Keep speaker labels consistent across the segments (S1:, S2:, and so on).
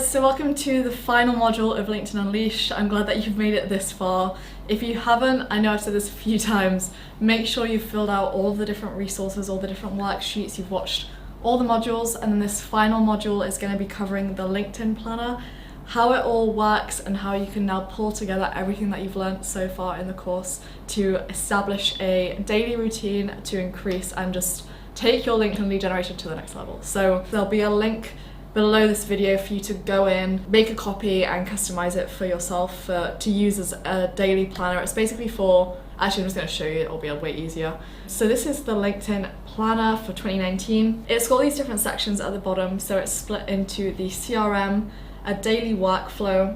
S1: guys, so welcome to the final module of LinkedIn Unleashed. I'm glad that you've made it this far. If you haven't, I know I've said this a few times, make sure you've filled out all of the different resources, all the different worksheets, you've watched all the modules, and then this final module is going to be covering the LinkedIn planner, how it all works and how you can now pull together everything that you've learned so far in the course to establish a daily routine to increase and just take your LinkedIn lead generation to the next level. So there'll be a link below this video for you to go in, make a copy and customize it for yourself to use as a daily planner. It's basically for, actually I'm just going to show you, it'll be way easier. So this is the LinkedIn planner for 2019. It's got these different sections at the bottom, so it's split into the CRM, a daily workflow,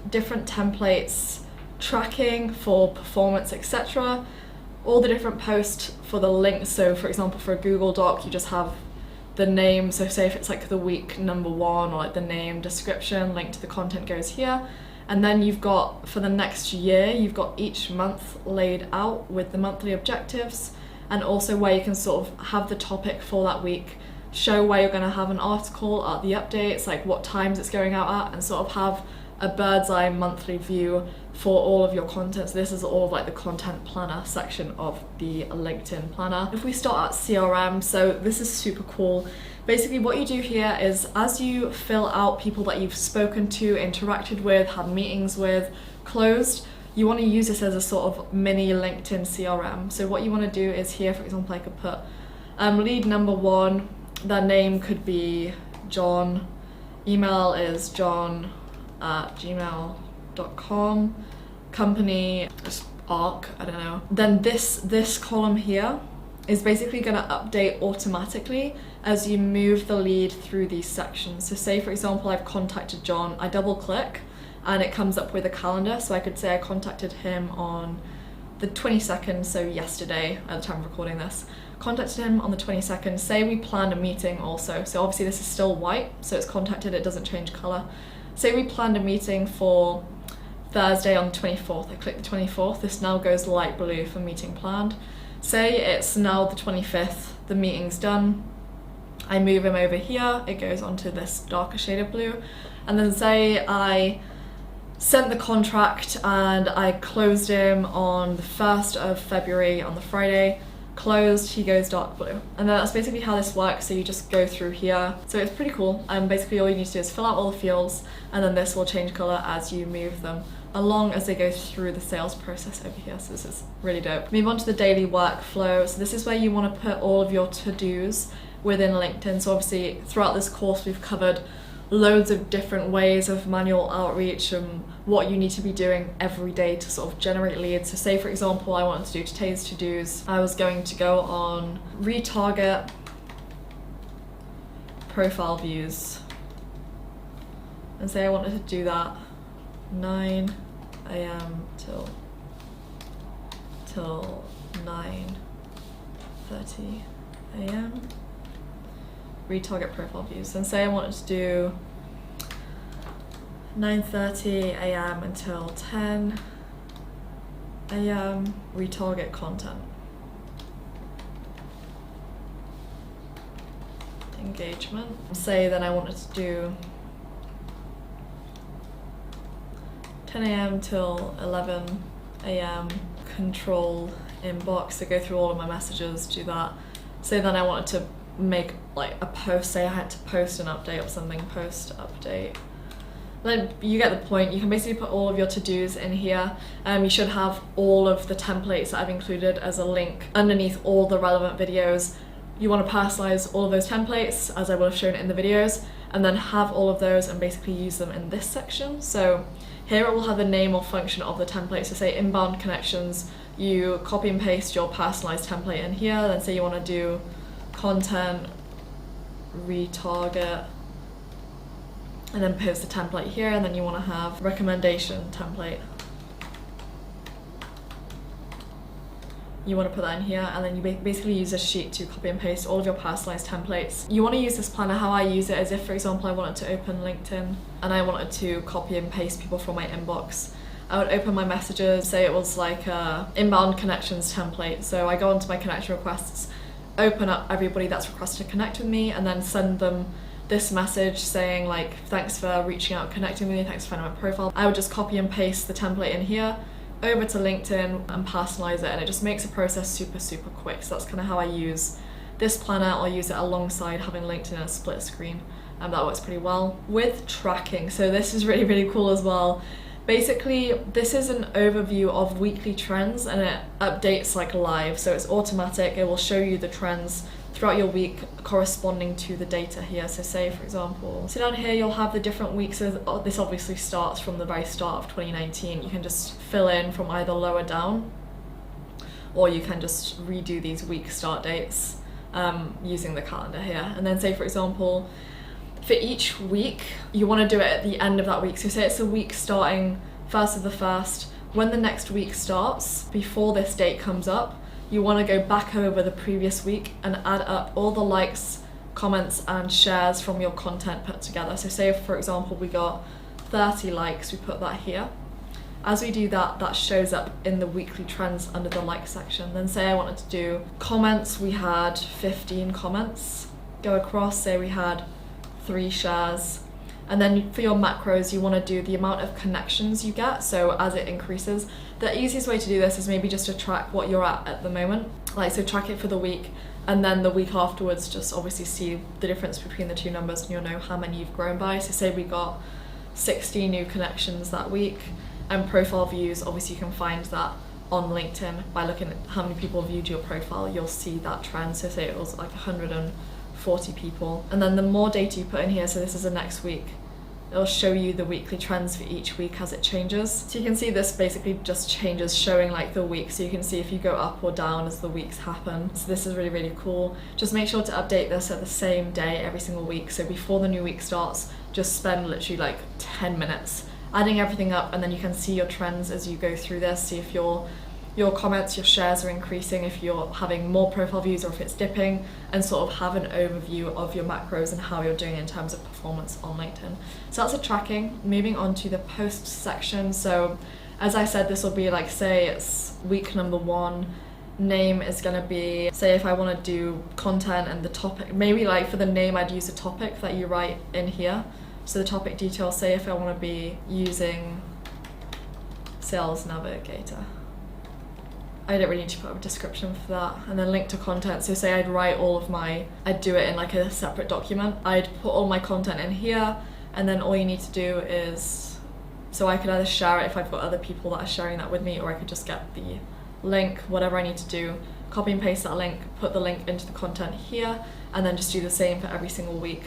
S1: different templates, tracking for performance, etc. All the different posts for the links. So for example, for a Google Doc, you just have the name, so say if it's like the week number 1 or like the name, description, link to the content goes here. And then you've got, for the next year, you've got each month laid out with the monthly objectives and also where you can sort of have the topic for that week, show where you're going to have an article at the updates, like what times it's going out at, and sort of have a bird's eye monthly view for all of your content. So this is all of like the content planner section of the LinkedIn planner. If we start at CRM, so this is super cool. Basically what you do here is as you fill out people that you've spoken to, interacted with, had meetings with, closed, you want to use this as a sort of mini LinkedIn CRM. So what you want to do is here, for example, I could put lead number 1, their name could be John, email is john@gmail.com, company just arc, I don't know. Then this column here is basically going to update automatically as you move the lead through these sections. So say for example I've contacted John, I double click and it comes up with a calendar, so I could say I contacted him on the 22nd, so yesterday at the time of recording this. Contacted him on the 22nd, say we planned a meeting also, so obviously this is still white, so it's contacted, it doesn't change colour. Say we planned a meeting for Thursday on the 24th, I click the 24th, this now goes light blue for meeting planned. Say it's now the 25th, the meeting's done, I move him over here, it goes onto this darker shade of blue, and then say I sent the contract and I closed him on the 1st of February on the Friday, closed, he goes dark blue. And then that's basically how this works, so you just go through here. So it's pretty cool, and basically all you need to do is fill out all the fields and then this will change colour as you move them along as they go through the sales process over here. So this is really dope. Move on to the daily workflow. So this is where you want to put all of your to-dos within LinkedIn. So obviously throughout this course we've covered loads of different ways of manual outreach and what you need to be doing every day to sort of generate leads. So say for example I wanted to do today's to-dos, I was going to go on retarget profile views and say I wanted to do that 9 AM till 9:30 AM. Retarget profile views, and say I wanted to do 9:30 AM until 10 AM retarget content. Engagement. Say then I wanted to do 10 AM till 11 AM control inbox, so go through all of my messages, do that. Say then I wanted to make like a post, say I had to post an update or something, post update. Then you get the point. You can basically put all of your to-dos in here. You should have all of the templates that I've included as a link underneath all the relevant videos. You want to personalize all of those templates as I will have shown in the videos, and then have all of those and basically use them in this section. So here it will have the name or function of the template. So say inbound connections, you copy and paste your personalized template in here. Then say you want to do content retarget and then post the template here, and then you want to have recommendation template. You want to put that in here, and then you basically use a sheet to copy and paste all of your personalized templates. You want to use this planner, how I use it is if for example I wanted to open LinkedIn and I wanted to copy and paste people from my inbox, I would open my messages, say it was like a inbound connections template, so I go onto my connection requests, open up everybody that's requested to connect with me, and then send them this message saying like, thanks for reaching out, connecting with me, thanks for finding my profile, I would just copy and paste the template in here over to LinkedIn and personalize it, and it just makes the process super quick. So that's kind of how I use this planner. I'll use it alongside having LinkedIn in a split screen, and that works pretty well. With tracking, so this is really cool as well. Basically, this is an overview of weekly trends, and it updates like live, so it's automatic. It will show you the trends throughout your week corresponding to the data here. So say for example, so down here you'll have the different weeks. So this obviously starts from the very start of 2019. You can just fill in from either lower down, or you can just redo these week start dates using the calendar here. And then say for example, for each week, you want to do it at the end of that week. So say it's a week starting 1st of the 1st, when the next week starts, before this date comes up, you want to go back over the previous week and add up all the likes, comments and shares from your content put together. So say for example we got 30 likes, we put that here. As we do that, that shows up in the weekly trends under the like section. Then say I wanted to do comments, we had 15 comments. Go across, say we had 3 shares. And then for your macros, you want to do the amount of connections you get, so as it increases. The easiest way to do this is maybe just to track what you're at the moment. Like, so track it for the week, and then the week afterwards, just obviously see the difference between the two numbers, and you'll know how many you've grown by. So say we got 60 new connections that week, and profile views, obviously you can find that on LinkedIn by looking at how many people viewed your profile. You'll see that trend. So say it was like 140 people, and then the more data you put in here, so this is the next week, it'll show you the weekly trends for each week as it changes. So you can see this basically just changes, showing like the week, so you can see if you go up or down as the weeks happen. So this is really cool. Just make sure to update this at the same day every single week. So before the new week starts, just spend literally like 10 minutes adding everything up, and then you can see your trends as you go through this. See if your comments, your shares are increasing, if you're having more profile views or if it's dipping, and sort of have an overview of your macros and how you're doing in terms of performance on LinkedIn. So that's the tracking. Moving on to the post section. So as I said, this will be like, say it's week number 1, name is gonna be, say if I wanna do content and the topic, maybe like for the name I'd use a topic that you write in here. So the topic details, say if I wanna be using Sales Navigator, I don't really need to put a description for that. And then link to content, so say I'd write all of I'd do it in like a separate document. I'd put all my content in here, and then all you need to do is, so I could either share it if I've got other people that are sharing that with me, or I could just get the link, whatever I need to do, copy and paste that link, put the link into the content here, and then just do the same for every single week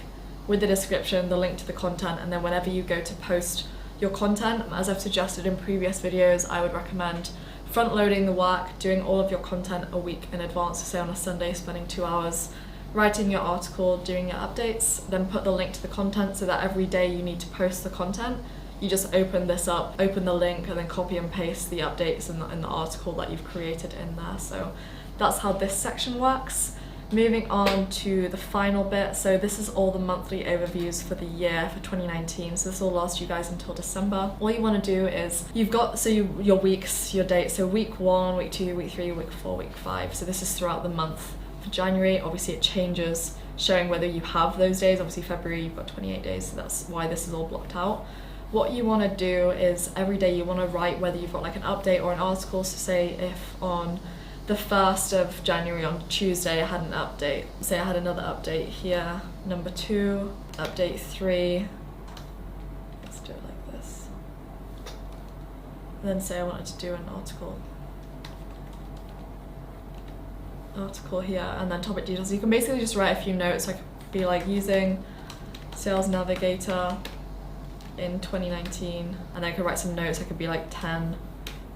S1: with the description, the link to the content. And then whenever you go to post your content, as I've suggested in previous videos, I would recommend front loading the work, doing all of your content a week in advance. So say on a Sunday, spending 2 hours writing your article, doing your updates, then put the link to the content, so that every day you need to post the content, you just open this up, open the link, and then copy and paste the updates in the article that you've created in there. So that's how this section works. Moving on to the final bit, so this is all the monthly overviews for the year for 2019. So this will last you guys until December. All you want to do is, you've got, your weeks, your dates, so week 1, week 2, week 3, week 4, week 5. So this is throughout the month. For January, obviously it changes, showing whether you have those days. Obviously February, you've got 28 days, so that's why this is all blocked out. What you want to do is every day you want to write whether you've got like an update or an article. So say if on the 1st of January on Tuesday I had an update, say I had another update here, number 2, update 3, let's do it like this, and then say I wanted to do an article here, and then topic details. You can basically just write a few notes. So I could be like, using Sales Navigator in 2019, and then I could write some notes. I could be like 10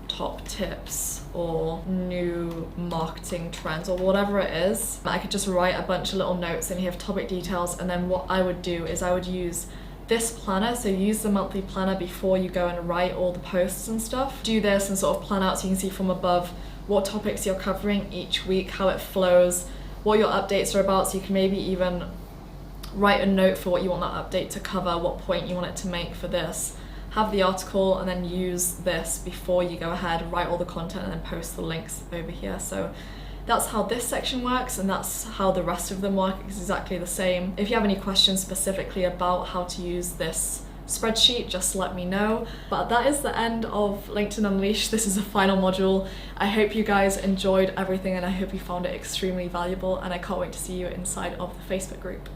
S1: top tips or new marketing trends or whatever it is. I could just write a bunch of little notes in here of topic details, and then what I would do is I would use this planner. So use the monthly planner before you go and write all the posts and stuff. Do this and sort of plan out so you can see from above what topics you're covering each week, how it flows, what your updates are about. So you can maybe even write a note for what you want that update to cover, what point you want it to make for this. Have the article, and then use this before you go ahead, write all the content, and then post the links over here. So That's how this section works, and that's how the rest of them work, exactly the same. If you have any questions specifically about how to use this spreadsheet, just let me know. But that is the end of LinkedIn Unleashed. This is the final module. I hope you guys enjoyed everything, and I hope you found it extremely valuable, and I can't wait to see you inside of the Facebook group.